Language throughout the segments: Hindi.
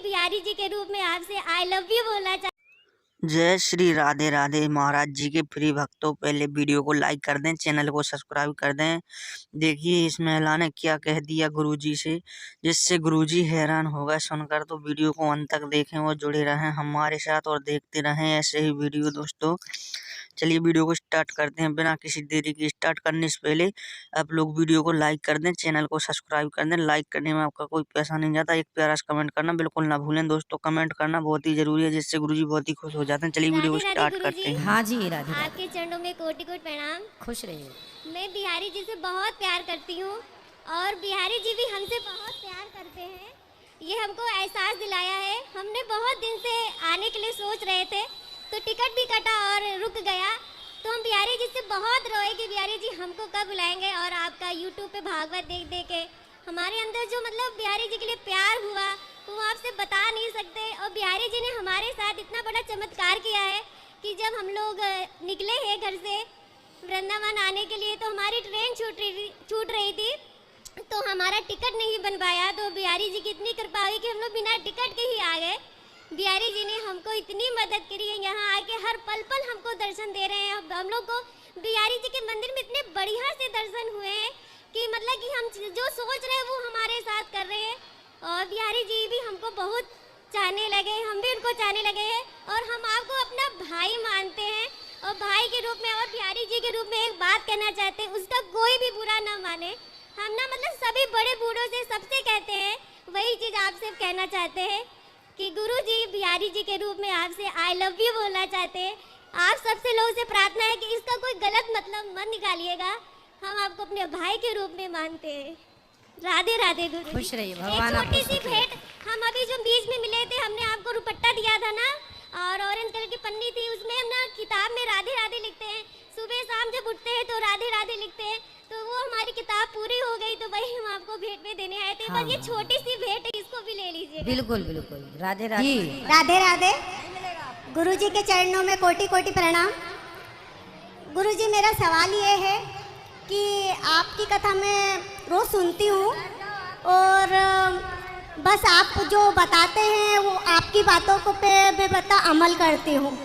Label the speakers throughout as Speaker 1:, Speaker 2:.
Speaker 1: बिहारी जी के रूप में आपसे आई लव यू बोलना चाहती।
Speaker 2: जय श्री राधे राधे। महाराज जी के प्रिय भक्तों, पहले वीडियो को लाइक कर दें, चैनल को सब्सक्राइब कर दें। देखिए इस महिला ने क्या कह दिया गुरुजी से, जिससे गुरुजी हैरान हो गए सुनकर। तो वीडियो को अंत तक देखें और जुड़े रहें हमारे साथ और देखते रहें ऐसे ही वीडियो दोस्तों। चलिए वीडियो को स्टार्ट करते हैं बिना किसी देरी के। स्टार्ट करने से पहले आप लोग वीडियो को लाइक कर दें, चैनल को सब्सक्राइब कर दें। लाइक करने में आपका कोई पैसा नहीं जाता, एक प्यारा सा कमेंट करना बिल्कुल ना भूलें दोस्तों। कमेंट करना बहुत ही जरूरी है, जिससे गुरुजी बहुत ही खुश हो जाते हैं। चलिए वीडियो को स्टार्ट करते हैं।
Speaker 3: हाँ जी राधे राधे।
Speaker 1: आपके चरणों में कोटि कोटि प्रणाम।
Speaker 3: खुश रहिए।
Speaker 1: मैं बिहारी जी से बहुत प्यार करती हूँ और बिहारी जी भी हमसे बहुत प्यार करते हैं। ये हमको एहसास दिलाया है। हमने बहुत दिन से आने के लिए सोच रहे थे, तो टिकट भी कटा और रुक गया। तो हम बिहारी जी से बहुत रोए कि बिहारी जी हमको कब बुलाएंगे। और आपका यूट्यूब पे भागवत देख देख के हमारे अंदर जो मतलब बिहारी जी के लिए प्यार हुआ वो आपसे बता नहीं सकते। और बिहारी जी ने हमारे साथ इतना बड़ा चमत्कार किया है कि जब हम लोग निकले हैं घर से वृंदावन आने के लिए, तो हमारी ट्रेन छूट रही थी, तो हमारा टिकट नहीं बन पाया। तो बिहारी जी की इतनी कृपा हुई कि हम लोग बिना टिकट के ही आ गए। बिहारी जी ने हमको इतनी मदद करी है, यहाँ आके हर पल पल हमको दर्शन दे रहे हैं। हम लोग को बिहारी जी के मंदिर में इतने बढ़िया से दर्शन हुए हैं कि मतलब कि हम जो सोच रहे हैं वो हमारे साथ कर रहे हैं। और बिहारी जी भी हमको बहुत चाहने लगे, हम भी उनको चाहने लगे हैं। और हम आपको अपना भाई मानते हैं और भाई के रूप में और बिहारी जी के रूप में एक बात कहना चाहते हैं, उसका कोई भी बुरा ना माने। हम ना मतलब सभी बड़े बूढ़ों से सबसे कहते हैं, वही चीज़ आपसे कहना चाहते हैं कि गुरु जी बिहारी जी के रूप में आपसे आई लव यू बोलना चाहते हैं। आप सबसे लोगों से प्रार्थना है कि इसका कोई गलत मतलब मत निकालिएगा। हम आपको अपने भाई के रूप में मानते हैं। राधे राधे गुरु।
Speaker 3: खुश रहिए, भगवान
Speaker 1: एक
Speaker 3: आपको
Speaker 1: छोटी सी
Speaker 3: सुख दे।
Speaker 1: भेंट, हम अभी जो बीच में मिले थे, हमने आपको रुपट्टा दिया था ना, और ऑरेंज कलर की पन्नी थी, उसमें हम ना किताब में राधे राधे लिखते हैं। सुबह शाम जब उठते हैं तो राधे राधे लिखते हैं। तो वो हमारी किताब पूरी हो गई, तो वही हम आपको भेंट में देने आए थे।
Speaker 3: हाँ,
Speaker 1: पर ये छोटी सी भेंट है, इसको भी ले लीजिए।
Speaker 3: बिल्कुल बिल्कुल। राधे राधे।
Speaker 4: राधे राधे। गुरुजी के चरणों में कोटि कोटि प्रणाम। गुरुजी, मेरा सवाल ये है कि आपकी कथा मैं रोज़ सुनती हूँ और बस आप जो बताते हैं वो आपकी बातों को पे मैं अमल करती हूँ।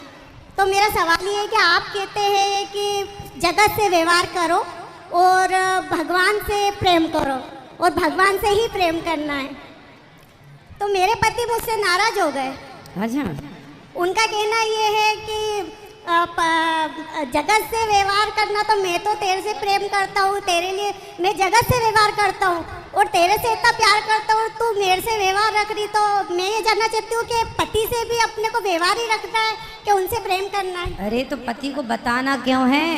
Speaker 4: तो मेरा सवाल ये है कि आप कहते हैं कि जगत से व्यवहार करो और भगवान से प्रेम करो और भगवान से ही प्रेम करना है। तो मेरे पति मुझसे नाराज हो गए।
Speaker 3: अच्छा।
Speaker 4: उनका कहना ये है कि जगत से व्यवहार करना, तो मैं तो तेरे से प्रेम करता हूँ, तेरे लिए मैं जगत से व्यवहार करता हूँ और तेरे से इतना प्यार करता हूँ, तू मेरे से व्यवहार रख रही। तो मैं ये जानना चाहती हूँ कि पति से भी अपने को व्यवहार ही रखना है कि उनसे प्रेम करना है?
Speaker 3: अरे तो पति को बताना क्यों है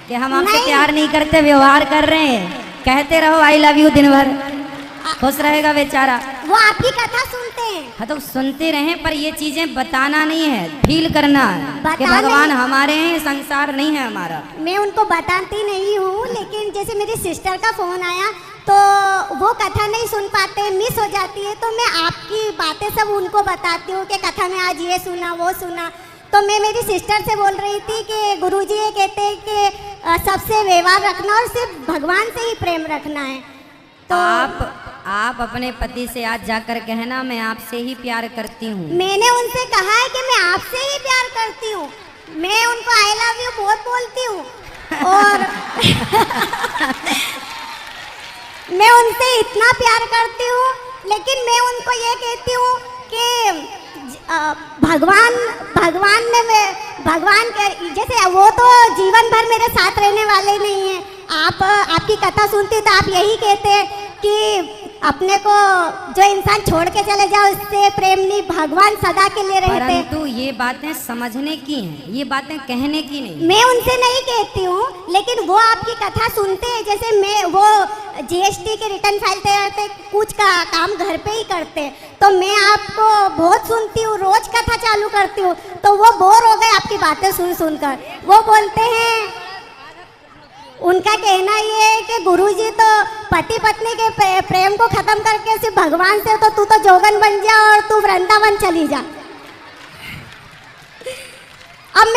Speaker 3: कि हम आपसे प्यार नहीं करते, व्यवहार कर रहे हैं। कहते रहो आई लव यू दिन भर, खुश रहेगा बेचारा।
Speaker 4: वो आपकी कथा सुनते हैं।
Speaker 3: हाँ तो सुनते रहें, पर ये चीजें बताना नहीं है, फील करना है कि
Speaker 4: बताना
Speaker 3: भगवान
Speaker 4: नहीं।
Speaker 3: हमारे हैं, संसार नहीं है हमारा।
Speaker 4: मैं उनको बताती नहीं हूँ, लेकिन जैसे मेरी सिस्टर का फ़ोन आया तो वो कथा नहीं सुन पाते, मिस हो जाती है, तो मैं आपकी बातें सब उनको बताती हूँ कि कथा में आज ये सुना वो सुना। तो मैं मेरी सिस्टर से बोल रही थी कि गुरुजी ये कहते हैं कि सबसे व्यवहार रखना और सिर्फ भगवान से ही प्रेम रखना है। तो
Speaker 3: आप अपने पति से आज जाकर कहना मैं आपसे ही प्यार करती हूँ।
Speaker 4: मैंने उनसे कहा है कि मैं आपसे ही प्यार करती हूँ। मैं उनको आई लव यू बहुत बोलती हूँ और मैं उनसे इतना प्यार करती हूँ, लेकिन मैं उनको ये कहती हूँ कि भगवान के जैसे वो तो जीवन भर मेरे साथ रहने वाले नहीं हैं। आपकी कथा सुनती तो आप यही कहते हैं कि अपने को जो इंसान छोड़ के चले जाओ उससे प्रेम नहीं, भगवान सदा के लिए रहते हैं।
Speaker 3: परंतु ये बातें समझने की हैं, ये बातें कहने की नहीं।
Speaker 4: मैं उनसे नहीं कहती हूँ, लेकिन वो आपकी कथा सुनते हैं। जैसे मैं वो जीएसटी के रिटर्न फाइल करते, कुछ का काम घर पे ही करते हैं, तो मैं आपको बहुत सुनती हूँ, रोज कथा चालू करती हूँ। तो वो बोर हो गए आपकी बातें सुन सुनकर। वो बोलते हैं, उनका कहना ये है कि गुरुजी तो पति पत्नी के प्रेम को खत्म करके सिर्फ भगवान से, तो तू तो जोगन बन जा और तू वृंदावन चली जा। अब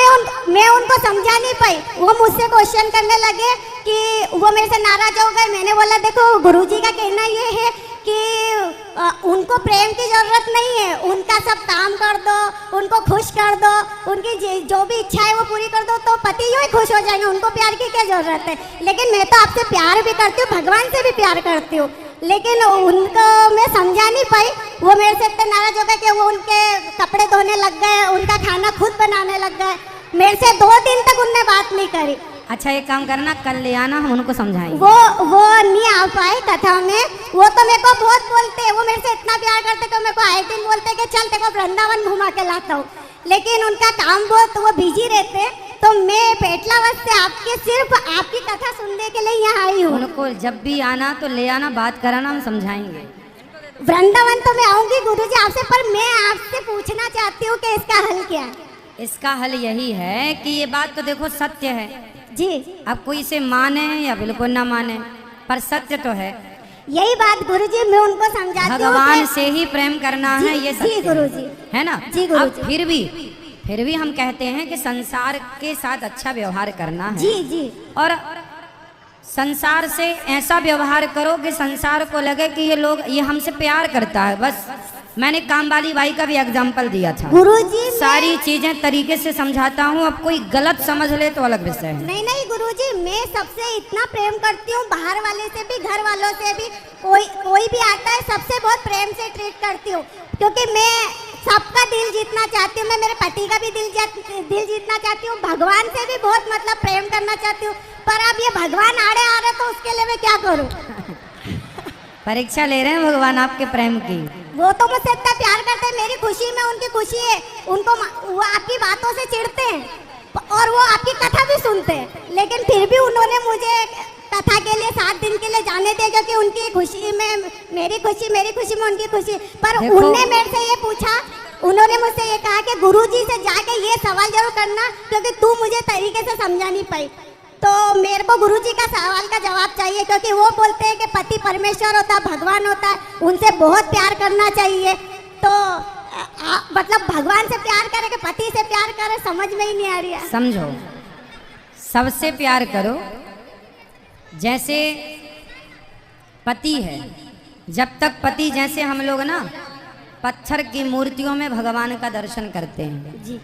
Speaker 4: मैं उनको समझा नहीं पाई। वो मुझसे क्वेश्चन करने लगे कि वो मेरे से नाराज हो गए। मैंने बोला देखो गुरुजी का कहना ये है कि उनको प्रेम की ज़रूरत नहीं है, उनका सब काम कर दो, उनको खुश कर दो, उनकी जो भी इच्छा है वो पूरी कर दो तो पति यूँ ही खुश हो जाएंगे, उनको प्यार की क्या ज़रूरत है। लेकिन मैं तो आपसे प्यार भी करती हूँ, भगवान से भी प्यार करती हूँ, लेकिन उनको मैं समझा नहीं पाई। वो मेरे से इतने नाराज हो गए कि वो उनके कपड़े धोने लग गए, उनका खाना खुद बनाने लग गए। मेरे से 2 दिन तक उनने बात नहीं करी।
Speaker 3: अच्छा एक काम करना, कल ले आना, हम उनको समझाएंगे।
Speaker 4: वो नहीं आ पाए कथा में। वो तो मेरे को बहुत बोलते हैं, वो मेरे से इतना प्यार करते कि मेरे को आए दिन बोलते कि चल तेरे को वृंदावन घुमा के लाता हूँ, लेकिन उनका काम बहुत, वो बिजी रहते। तो मैं पेटलावत से आपके सिर्फ आपकी कथा सुनने के लिए यहाँ आई हूँ।
Speaker 3: उनको जब भी आना तो ले आना, बात कराना, हम समझाएंगे।
Speaker 4: वृंदावन तो मैं आऊंगी गुरुजी आपसे, पर मैं आपसे पूछना चाहती हूँ कि इसका हल क्या है।
Speaker 3: इसका हल यही है कि ये बात तो देखो सत्य है
Speaker 4: जी,
Speaker 3: अब कोई इसे माने या बिल्कुल ना माने, पर सत्य तो है।
Speaker 4: यही बात गुरुजी मैं उनको समझाती हूँ।
Speaker 3: भगवान से ही प्रेम करना है, ये सत्य
Speaker 4: जी गुरुजी,
Speaker 3: है ना।
Speaker 4: जी
Speaker 3: अब
Speaker 4: गुरुजी।
Speaker 3: फिर भी हम कहते हैं कि संसार के साथ अच्छा व्यवहार करना है।
Speaker 4: जी जी,
Speaker 3: और संसार से ऐसा व्यवहार करो कि संसार को लगे कि ये हमसे प्यार करता है। बस मैंने कामवाली बाई का भी एग्जाम्पल दिया था।
Speaker 4: गुरुजी
Speaker 3: सारी चीजें तरीके से समझाता हूँ, अब कोई गलत समझ ले तो अलग विषय है।
Speaker 4: नहीं नहीं गुरुजी, मैं सबसे इतना प्रेम करती हूँ, बाहर वाले से भी, घर वालों से भी, कोई भी आता है सबसे बहुत प्रेम से ट्रीट करती हूँ, क्योंकि मैं सबका दिल जीतना चाहती हूँ। मैं मेरे पति का भी दिल जीतना चाहती हूँ, भगवान से भी बहुत मतलब प्रेम करना चाहती हूँ। पर अब ये भगवान आड़े आ रहे तो उसके लिए मैं क्या करूँ।
Speaker 3: परीक्षा ले रहे हैं भगवान आपके प्रेम की।
Speaker 4: वो तो मुझसे इतना प्यार करते हैं, मेरी खुशी में उनकी खुशी है। उनको वो आपकी बातों से चिढ़ते हैं और वो आपकी कथा भी सुनते हैं, लेकिन फिर भी उन्होंने मुझे कथा के लिए 7 दिन के लिए जाने दिया, क्योंकि उनकी खुशी में मेरी खुशी में उनकी खुशी। पर उनने मेरे से ये पूछा, उन्होंने मुझसे ये कहा कि गुरुजी से जाके ये सवाल जरूर करना, क्योंकि तू मुझे तरीके से समझा नहीं पाई। तो मेरे को गुरुजी का सवाल का जवाब चाहिए, क्योंकि वो बोलते हैं कि पति परमेश्वर होता है, भगवान होता है, उनसे बहुत प्यार करना चाहिए। तो मतलब भगवान से प्यार करे कि पति से प्यार करे, समझ में ही नहीं आ रही है।
Speaker 3: समझो, सबसे प्यार करो। जैसे पति है, जब तक पति, जैसे हम लोग ना पत्थर की मूर्तियों में भगवान का दर्शन करते हैं
Speaker 4: जी,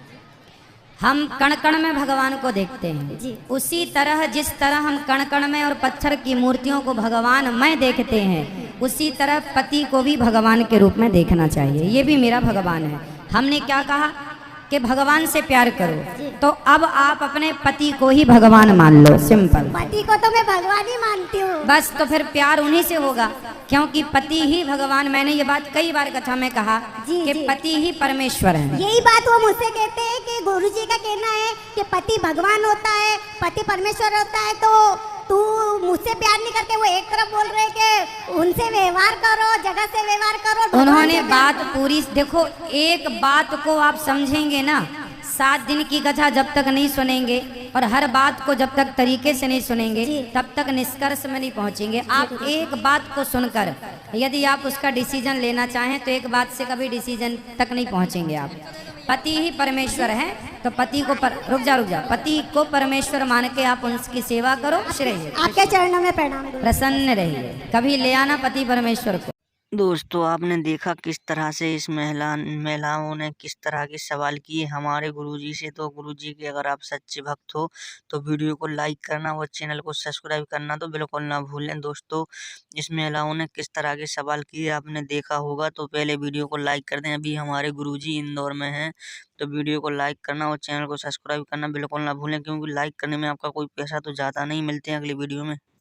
Speaker 3: हम कण कण में भगवान को देखते हैं
Speaker 4: जी।
Speaker 3: उसी तरह जिस तरह हम कण कण में और पत्थर की मूर्तियों को भगवान में देखते हैं, उसी तरह पति को भी भगवान के रूप में देखना चाहिए। ये भी मेरा भगवान है। हमने क्या कहा कि भगवान से प्यार करो, तो अब आप अपने पति को ही भगवान मान लो, सिंपल।
Speaker 4: पति को तो मैं भगवान ही मानती हूँ।
Speaker 3: बस तो फिर प्यार उन्हीं से होगा, क्योंकि पति ही भगवान। मैंने ये बात कई बार कथा में कहा
Speaker 4: जी,
Speaker 3: कि
Speaker 4: जी।
Speaker 3: पति ही परमेश्वर है।
Speaker 4: यही बात वो मुझसे कहते हैं कि गुरुजी का कहना है कि पति भगवान होता है, पति परमेश्वर होता है। तो तू मुझसे प्यार नहीं करके वो एक तरफ बोल रहे कि उनसे व्यवहार करो, जगत से व्यवहार करो, भगवान
Speaker 3: उन्होंने
Speaker 4: से
Speaker 3: बात पूरी देखो, एक बात को आप समझेंगे ना, 7 दिन की कथा जब तक नहीं सुनेंगे और हर बात को जब तक तरीके से नहीं सुनेंगे, तब तक निष्कर्ष में नहीं पहुंचेंगे। आप एक बात को सुनकर यदि आप उसका डिसीजन लेना चाहें तो एक बात से कभी डिसीजन तक नहीं पहुंचेंगे आप। पति ही परमेश्वर है, तो पति को रुक जा, पति को परमेश्वर मान के आप उनकी सेवा करो, खुश रहिए,
Speaker 4: आपके चरणों में प्रणाम गुरुजी।
Speaker 3: प्रसन्न रहिए, कभी ले आना पति परमेश्वर को।
Speaker 2: दोस्तों आपने देखा किस तरह से इस महिलाओं ने किस तरह के सवाल किए हमारे गुरुजी से। तो गुरुजी के अगर आप सच्चे भक्त हो तो वीडियो को लाइक करना और चैनल को सब्सक्राइब करना तो बिल्कुल ना भूलें। दोस्तों इस महिलाओं ने किस तरह के सवाल किए आपने देखा होगा, तो पहले वीडियो को लाइक कर दें। अभी हमारे गुरुजी इंदौर में हैं, तो वीडियो को लाइक करना और चैनल को सब्सक्राइब करना बिल्कुल ना भूलें, क्योंकि लाइक करने में आपका कोई पैसा तो ज़्यादा नहीं। मिलते हैं अगली वीडियो में।